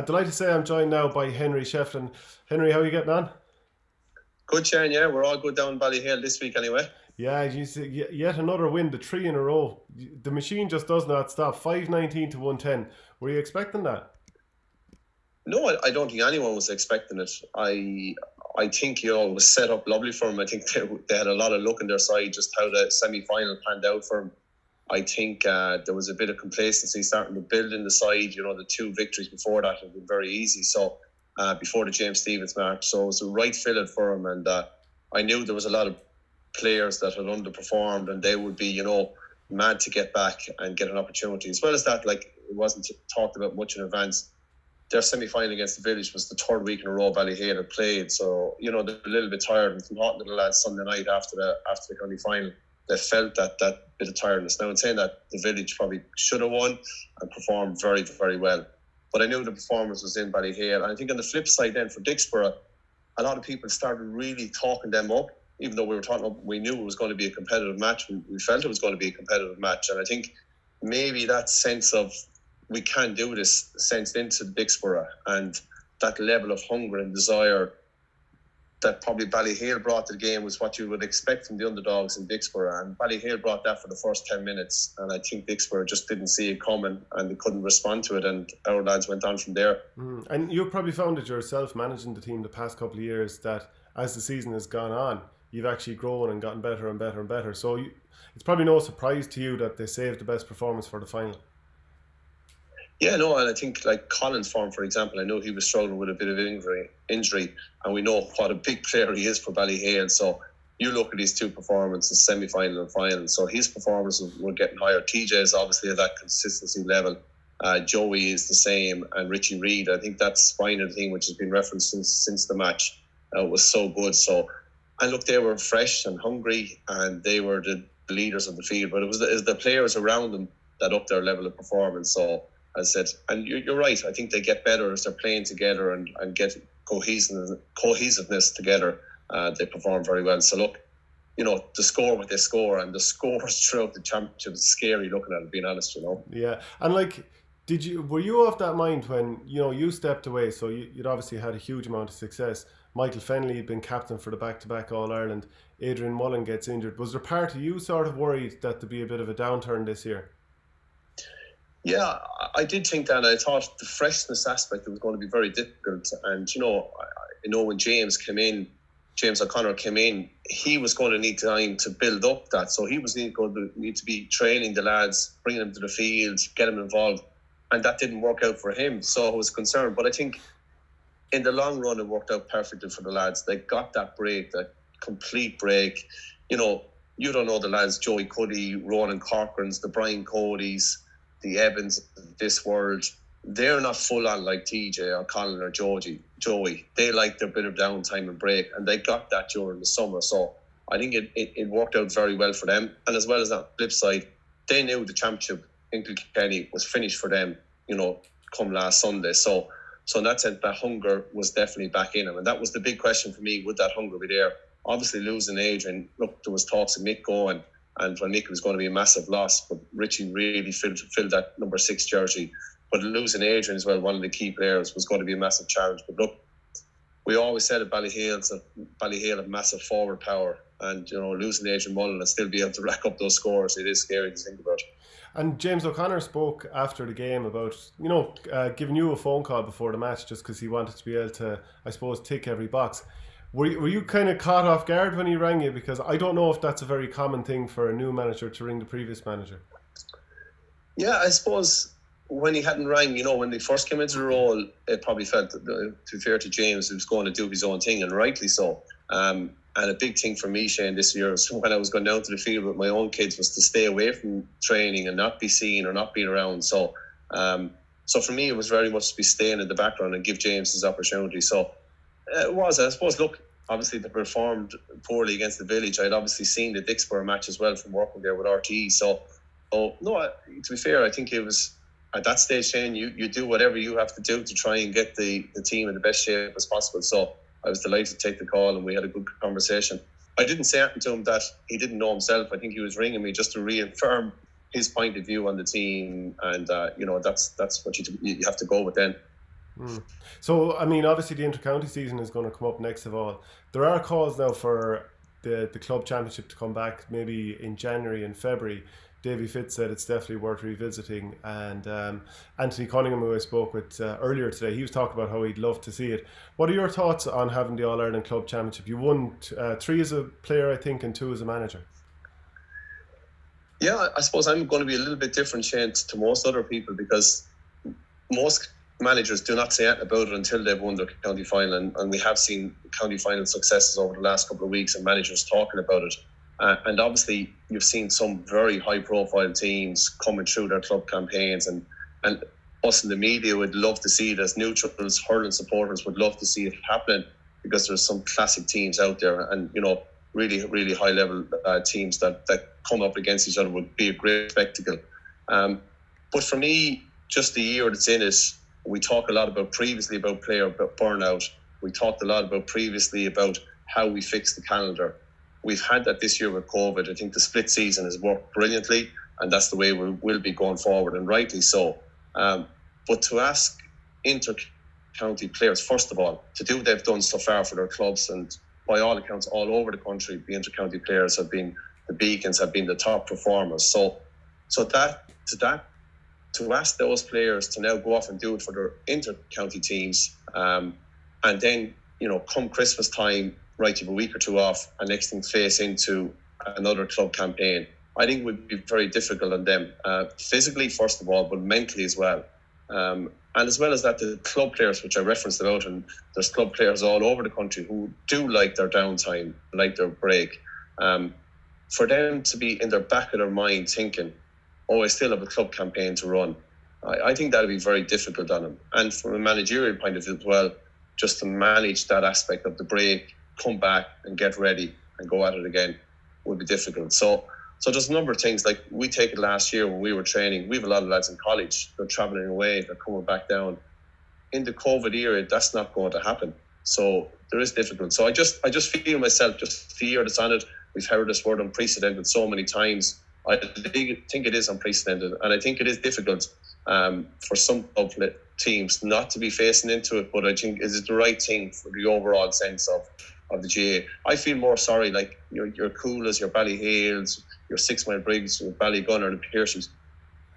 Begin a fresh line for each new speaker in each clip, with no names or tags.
Delighted to say I'm joined now by Henry Shefflin. Henry, how are you getting on?
Good, Shane. Yeah, we're all good down Ballyhale this week anyway.
Yeah, you see, yet another win, the three in a row. The machine just does not stop. 519 to 110. Were you expecting that?
No, I don't think anyone was expecting it. I think it was set up lovely for them. I think they had a lot of luck on their side, just how the semi-final panned out for them. I think there was a bit of complacency starting to build in the side. The two victories before that had been very easy. So before the James Stevens match, so it was a right filling for him. And I knew there was a lot of players that had underperformed, and they would be, mad to get back and get an opportunity. As well as that, like it wasn't talked about much in advance. Their semi-final against the Village was the third week in a row Ballyhale had played, so they're a little bit tired. And from talking to the lads Sunday night after the county final, they felt that bit of tiredness. Now, in saying that, the Village probably should have won and performed very, very well. But I knew the performance was in Ballyhale. And I think on the flip side then for Dixborough, a lot of people started really talking them up, even though we knew it was going to be a competitive match. We felt it was going to be a competitive match. And I think maybe that sense of we can do this sensed into Dixborough, and that level of hunger and desire that probably Ballyhale brought to the game was what you would expect from the underdogs in Dixborough. And Ballyhale brought that for the first 10 minutes. And I think Dixborough just didn't see it coming and they couldn't respond to it. And our lads went on from there.
And you've probably found it yourself, managing the team the past couple of years, that as the season has gone on, you've actually grown and gotten better and better and better. So it's probably no surprise to you that they saved the best performance for the final.
Yeah, no, and I think like Colin's form, for example, I know he was struggling with a bit of injury, and we know what a big player he is for Ballyhale. So you look at his two performances, semi-final and final. So his performances were getting higher. TJ is obviously at that consistency level. Joey is the same, and Richie Reid. I think that spinal thing, which has been referenced since the match, was so good. So, and look, they were fresh and hungry, and they were the leaders of the field. But it was the players around them that upped their level of performance. So, as I said, and you're right, I think they get better as they're playing together and get cohesiveness together. They perform very well. So look, to score what they score, and the scores throughout the championship is scary looking at it, being honest,
Yeah, and like, were you of that mind when, you stepped away? So you'd obviously had a huge amount of success. Michael Fennelly had been captain for the back-to-back All-Ireland. Adrian Mullen gets injured. Was there part of you sort of worried that there'd be a bit of a downturn this year?
Yeah, I did think that. I thought the freshness aspect was going to be very difficult. And, I know when James O'Connor came in, he was going to need time to build up that. So he was going to need to be training the lads, bringing them to the field, get them involved. And that didn't work out for him. So I was concerned. But I think in the long run, it worked out perfectly for the lads. They got that break, that complete break. You don't know the lads, Joey Cuddy, Ronan Corcoran's, the Brian Cody's, the Evans of this world. They're not full on like TJ or Colin or Joey. They like their bit of downtime and break, and they got that during the summer. So I think it worked out very well for them. And as well as that flip side, they knew the championship in Kilkenny was finished for them, come last Sunday. So in that sense, that hunger was definitely back in them. And that was the big question for me, would that hunger be there? Obviously losing Adrian, look, there was talks of Mick going, and for Nick it was going to be a massive loss, but Richie really filled that number 6 jersey. But losing Adrian as well, one of the key players, was going to be a massive challenge. But look, we always said at Ballyhale have massive forward power, and losing Adrian Mullen and still be able to rack up those scores, it is scary to think about.
And James O'Connor spoke after the game about giving you a phone call before the match just because he wanted to be able to, I suppose, tick every box. Were you kind of caught off guard when he rang you? Because I don't know if that's a very common thing for a new manager to ring the previous manager.
Yeah, I suppose when he hadn't rang, when he first came into the role, it probably felt, to be fair to James, he was going to do his own thing, and rightly so. And a big thing for me, Shane, this year, was when I was going down to the field with my own kids, was to stay away from training and not be seen or not being around. So for me, it was very much to be staying in the background and give James his opportunity. So it was, I suppose, look, obviously they performed poorly against the Village. I'd obviously seen the Dixborough match as well from working there with RTE. So no, to be fair, I think it was, at that stage, Shane, you do whatever you have to do to try and get the team in the best shape as possible. So I was delighted to take the call, and we had a good conversation. I didn't say anything to him that he didn't know himself. I think he was ringing me just to reaffirm his point of view on the team, and that's what you have to go with then.
So, I mean, obviously the inter-county season is going to come up next of all. There are calls now for the club championship to come back maybe in January and February. Davy Fitz said it's definitely worth revisiting, and Anthony Cunningham, who I spoke with earlier today, he was talking about how he'd love to see it. What are your thoughts on having the All-Ireland Club Championship? You won 3 as a player, I think, and 2 as a manager.
Yeah, I suppose I'm going to be a little bit different, Shane, to most other people, because most managers do not say anything about it until they've won their county final, and we have seen county final successes over the last couple of weeks and managers talking about it. And obviously you've seen some very high profile teams coming through their club campaigns, and us in the media would love to see it. As neutrals, hurling supporters would love to see it happening, because there's some classic teams out there, and really, really high level teams that come up against each other would be a great spectacle. But for me, just the year that's in it, we talk a lot about previously about player burnout. We talked a lot about previously about how we fix the calendar. We've had that this year with COVID. I think the split season has worked brilliantly, and that's the way we will be going forward, and rightly so. But to ask inter-county players, first of all, to do what they've done so far for their clubs, and by all accounts, all over the country, the inter-county players have been the beacons, have been the top performers. So to ask those players to now go off and do it for their inter-county teams, and then come Christmas time, right, you have a week or two off, and next thing face into another club campaign, I think would be very difficult on them, physically first of all, but mentally as well. And as well as that, the club players, which I referenced about, and there's club players all over the country who do like their downtime, like their break. For them to be in the back of their mind thinking, oh, I still have a club campaign to run, I think that would be very difficult on them. And from a managerial point of view as well, just to manage that aspect of the break, come back and get ready and go at it again would be difficult. So there's a number of things. Like, we take it last year when we were training, we have a lot of lads in college, they're travelling away, they're coming back down. In the COVID era, that's not going to happen. So there is difficult. So I just feel myself, just the year that's on it, we've heard this word unprecedented so many times. I think it is unprecedented, and I think it is difficult for some teams not to be facing into it, but I think it is the right thing for the overall sense of the GA. I feel more sorry, like your Coolas, your Ballyhales, your 6 Mile Briggs, your Ballygunner and Pearsons.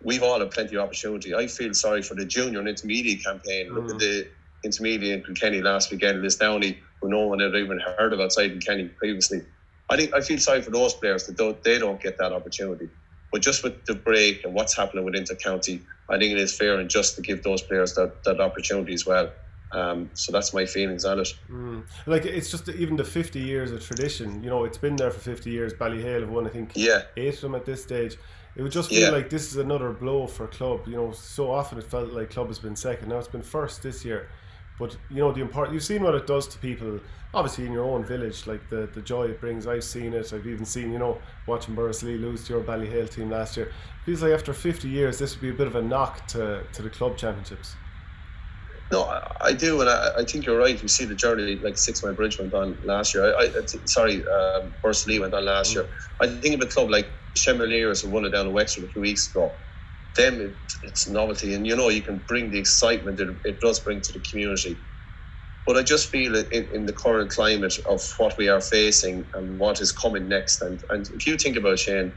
We've all had plenty of opportunity. I feel sorry for the junior and intermediate campaign. Look at the intermediate in Kilkenny last weekend, Liz Downey, who no one had even heard of outside Kilkenny previously. I feel sorry for those players that they don't get that opportunity. But just with the break and what's happening with inter-county, I think it is fair and just to give those players that opportunity as well. So that's my feelings on it.
Like, it's just even the 50 years of tradition, it's been there for 50 years. Ballyhale have won, I think, 8 of them at this stage. It would just feel like this is another blow for club. So often it felt like club has been second. Now it's been first this year. But you've seen what it does to people, obviously in your own village, like the joy it brings. I've seen it. I've even seen, watching Borrisley lose to your Ballyhale team last year. It feels like after 50 years, this would be a bit of a knock to the club championships.
No, I do, and I think you're right. You see the journey, like 6 Mile Bridge went on last year. Borrisley went on last year. I think of a club like Shemraliers, who won it down in Wexford a few weeks ago. Them, it's novelty, and you can bring the excitement that it does bring to the community. But I just feel in the current climate of what we are facing and what is coming next, and if you think about it, Shane,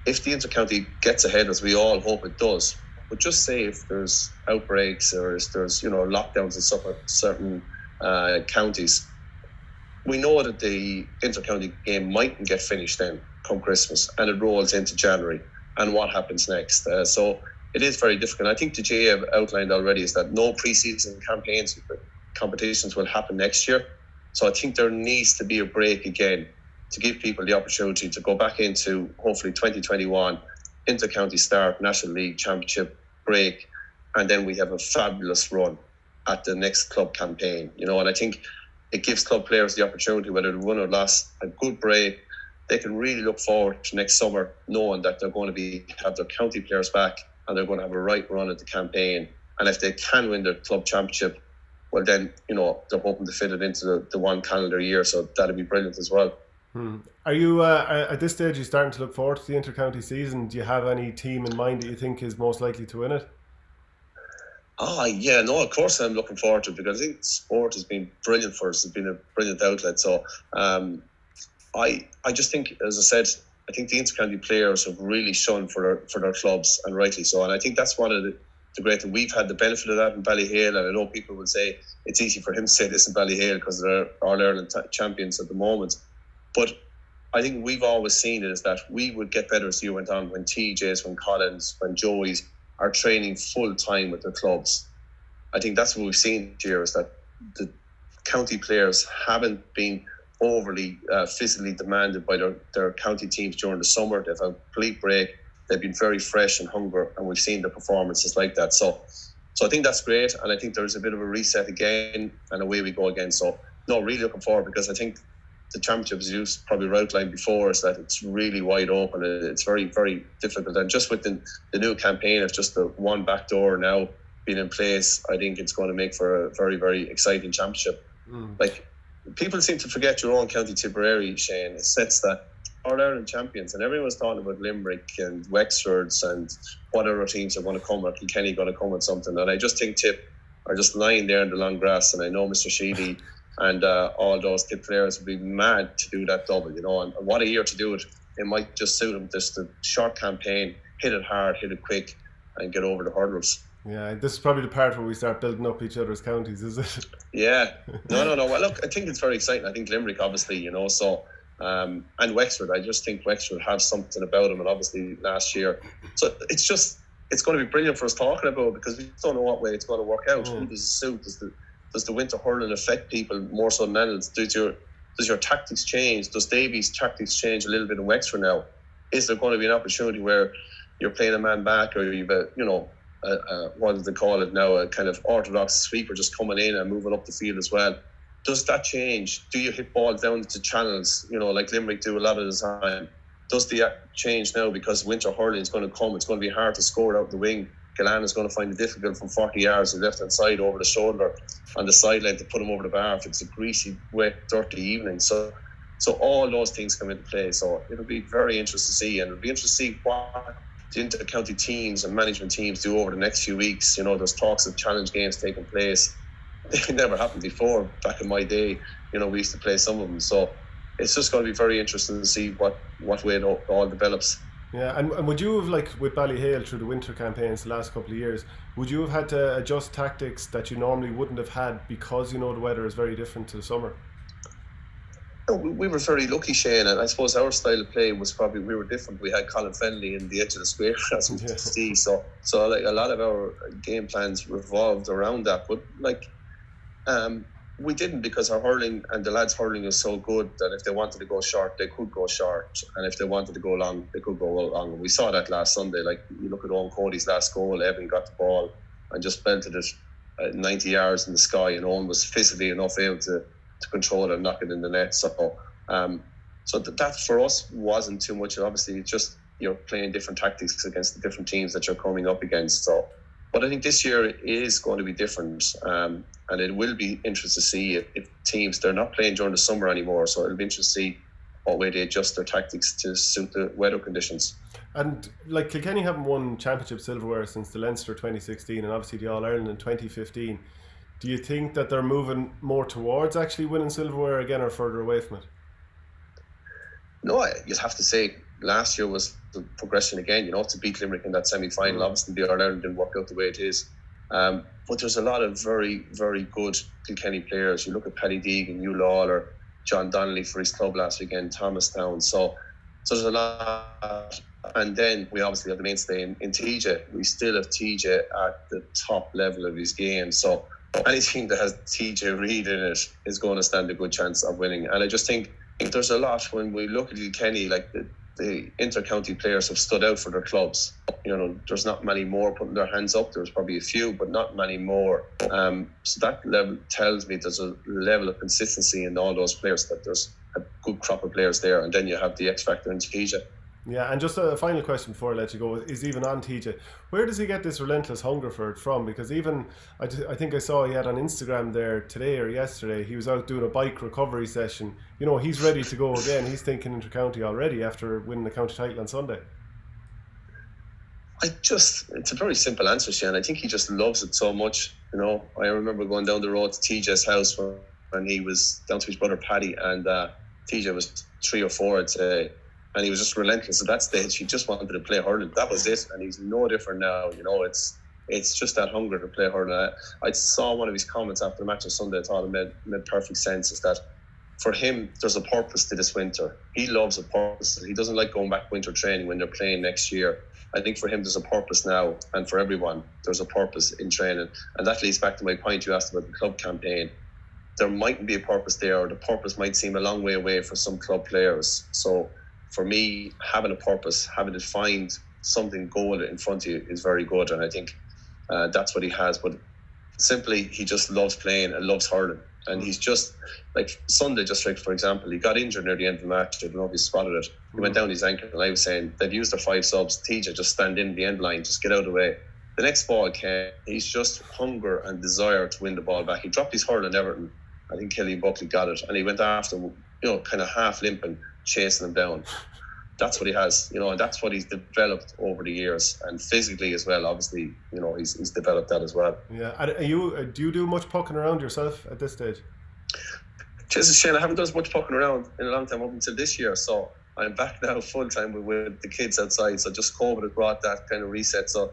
if the inter-county gets ahead, as we all hope it does, but just say if there's outbreaks or if there's lockdowns in certain counties, we know that the inter-county game mightn't get finished then come Christmas, and it rolls into January. And what happens next? So it is very difficult. I think the GA have outlined already is that no pre-season competitions will happen next year. So I think there needs to be a break again to give people the opportunity to go back into, hopefully, 2021, inter-county start, National League Championship break, and then we have a fabulous run at the next club campaign. And I think it gives club players the opportunity, whether they win or lose, a good break. They can really look forward to next summer, knowing that they're going to have their county players back, and they're going to have a right run at the campaign. And if they can win their club championship, well then, they're hoping to fit it into the one calendar year. So that'd be brilliant as well.
Are you, at this stage, you starting to look forward to the inter-county season? Do you have any team in mind that you think is most likely to win it?
Yeah, no, of course I'm looking forward to it because I think sport has been brilliant for us. It's been a brilliant outlet. So I just think, as I said, I think the intercounty players have really shone for their clubs, and rightly so. And I think that's one of the great things. We've had the benefit of that in Ballyhale, and I know people will say it's easy for him to say this in Ballyhale because they're All-Ireland champions at the moment. But I think we've always seen it as that we would get better as the year went on when TJs, when Collins, when Joeys are training full time with their clubs. I think that's what we've seen this year is that the county players haven't been overly physically demanded by their county teams during the summer. They've had a complete break. They've been very fresh and hungry, and we've seen the performances like that. So I think that's great, and I think there's a bit of a reset again, and away we go again. So, no, really looking forward because I think the championship, as you probably outlined before, is that it's really wide open. It's very, very difficult, and just with the new campaign of just the one back door now being in place, I think it's going to make for a very, very exciting championship. Like, people seem to forget your own County Tipperary, Shane. It sets that All-Ireland champions, and everyone's talking about Limerick and Wexfords and what other teams are going to come, or Kilkenny going to come with something. And I just think Tip are just lying there in the long grass, and I know Mr. Sheedy and all those Tip players would be mad to do that double, and what a year to do it. It might just suit them, just a short campaign, hit it hard, hit it quick, and get over the hurdles.
Yeah, this is probably the part where we start building up each other's counties, is it?
Yeah. No. Well, look, I think it's very exciting. I think Limerick, obviously, so, and Wexford, I just think Wexford have something about them, and obviously last year. So it's going to be brilliant for us talking about it because we don't know what way it's going to work out. Who does it suit? Does the winter hurling affect people more so than anything? Does your tactics change? Does Davies' tactics change a little bit in Wexford now? Is there going to be an opportunity where you're playing a man back, or you've what do they call it now, a kind of orthodox sweeper just coming in and moving up the field as well? Does that change? Do you hit balls down into channels, like Limerick do a lot of the time? Does the change now because winter hurling is going to come? It's going to be hard to score out the wing. Gillane is going to find it difficult from 40 yards on the left-hand side over the shoulder on the sideline to put him over the bar if it's a greasy, wet, dirty evening. So all those things come into play. So it'll be very interesting to see, and it'll be interesting to see what the inter-county teams and management teams do over the next few weeks. There's talks of challenge games taking place. They never happened before. Back in my day, we used to play some of them. So it's just going to be very interesting to see what way it all develops.
Yeah, and would you have, with Ballyhale through the winter campaigns the last couple of years, would you have had to adjust tactics that you normally wouldn't have had because the weather is very different to the summer?
No, we were very lucky, Shane, and I suppose our style of play was probably, we were different. We had Colin Fennelly in the edge of the square, as we could see. So a lot of our game plans revolved around that. But we didn't, because our hurling and the lads' hurling is so good that if they wanted to go short, they could go short, and if they wanted to go long, they could go long. And we saw that last Sunday. You look at Owen Cody's last goal, Evan got the ball and just belted it at 90 yards in the sky, and Owen was physically enough able to control it and knock it in the net. So that for us wasn't too much. Obviously, it's just you're playing different tactics against the different teams that you're coming up against. So, but I think this year is going to be different, and it will be interesting to see if teams, they're not playing during the summer anymore. So it'll be interesting to see what way they adjust their tactics to suit the weather conditions.
And Kilkenny haven't won championship silverware since the Leinster 2016, and obviously the All-Ireland in 2015. Do you think that they're moving more towards actually winning silverware again, or further away from it?
No, you'd have to say last year was the progression again, to beat Limerick in that semi-final. Obviously the All-Ireland didn't work out the way it is. But there's a lot of very, very good Kilkenny players. You look at Paddy Deegan, Hugh Lawler, John Donnelly for his club last weekend, Thomastown. So there's a lot. And then we obviously have the mainstay in TJ. We still have TJ at the top level of his game. So anything that has TJ Reid in it is going to stand a good chance of winning. And I just think there's a lot when we look at Kilkenny, the inter-county players have stood out for their clubs. There's not many more putting their hands up. There's probably a few, but not many more. So that level tells me there's a level of consistency in all those players, that there's a good crop of players there. And then you have the X factor in TJ.
Yeah, and just a final question before I let you go is even on TJ. Where does he get this relentless hunger for it from? Because even, I think I saw he had on Instagram there today or yesterday, he was out doing a bike recovery session. He's ready to go again. He's thinking inter-county already after winning the county title on Sunday.
It's a very simple answer, Shane. I think he just loves it so much. I remember going down the road to TJ's house when he was down to his brother Paddy, and TJ was 3 or 4, I'd say, and he was just relentless at that stage. He just wanted to play hurling. That was it, and he's no different now. It's just that hunger to play hurling. I saw one of his comments after the match on Sunday. I thought it made perfect sense. Is that for him, there's a purpose to this winter. He loves a purpose. He doesn't like going back winter training when they're playing next year. I think for him, there's a purpose now, and for everyone, there's a purpose in training. And that leads back to my point you asked about the club campaign. There mightn't be a purpose there, or the purpose might seem a long way away for some club players. So for me, having a purpose, having to find something goal in front of you is very good. And I think that's what he has. But simply, he just loves playing and loves hurling. And he's just, like Sunday, just like, for example, he got injured near the end of the match. I don't know if you spotted it. He went down his ankle, and I was saying they've used their 5 subs. TJ, just stand in the end line, just get out of the way. The next ball came. He's just hunger and desire to win the ball back. He dropped his hurl in Everton. I think Killian Buckley got it, and he went after him, kind of half limping, chasing him down. That's what he has, and that's what he's developed over the years, and physically as well. Obviously, he's developed that as well.
Yeah. And do you do much pucking around yourself at this stage?
Jesus, Shane, I haven't done much pucking around in a long time up until this year, so I'm back now full time with the kids outside. So just COVID has brought that kind of reset. So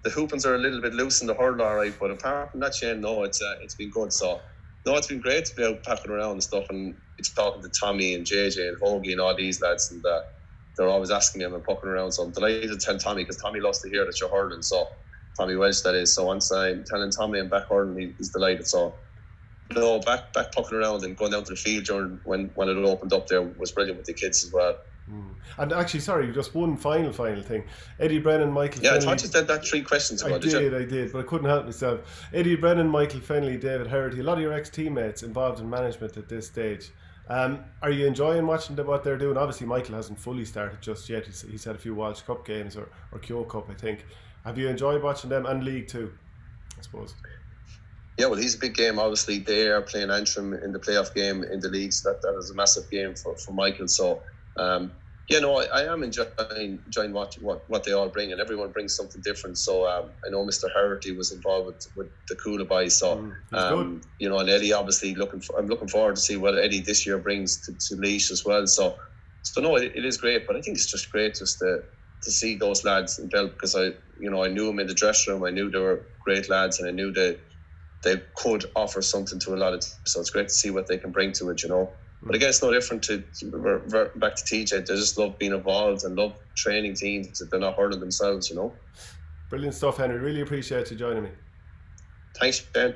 the hoopings are a little bit loose in the hurl, all right. But apart from that, Shane, no, it's been good. So no, it's been great to be out packing around and stuff, and it's talking to Tommy and JJ and Hoagie and all these lads, and they're always asking me am I pucking around. So I'm delighted to tell Tommy, because Tommy loves to hear that you're hurling. So Tommy Welsh, that is. So once I'm telling Tommy I'm back hurling, he's delighted. So no, back pucking around and going down to the field during when it opened up there was brilliant with the kids as well.
And actually, sorry, just one final thing. Eddie Brennan, Michael
Yeah,
Fennelly.
I thought you said that 3 questions ago,
I did, but I couldn't help myself. Eddie Brennan, Michael Fennelly, David Herity, a lot of your ex-teammates involved in management at this stage. Are you enjoying watching what they're doing? Obviously, Michael hasn't fully started just yet. He's had a few Walsh Cup games or Kyo Cup, I think. Have you enjoyed watching them, and League too, I suppose?
Yeah, well, he's a big game. Obviously, they are playing Antrim in the playoff game in the league, so that is a massive game for Michael. So, I am enjoying what they all bring, and everyone brings something different. So, I know Mr. Herity was involved with the Coola boys. So, and Eddie, obviously, I'm looking forward to see what Eddie this year brings to Laois as well. So no, it is great, but I think it's just great just to see those lads in Bell, because I knew them in the dressing room. I knew they were great lads, and I knew they could offer something to a lot of teams. So it's great to see what they can bring to it, But again, it's no different to back to TJ. They just love being involved and love training teams that they're not hurling themselves,
Brilliant stuff, Henry. Really appreciate you joining me.
Thanks, Ben.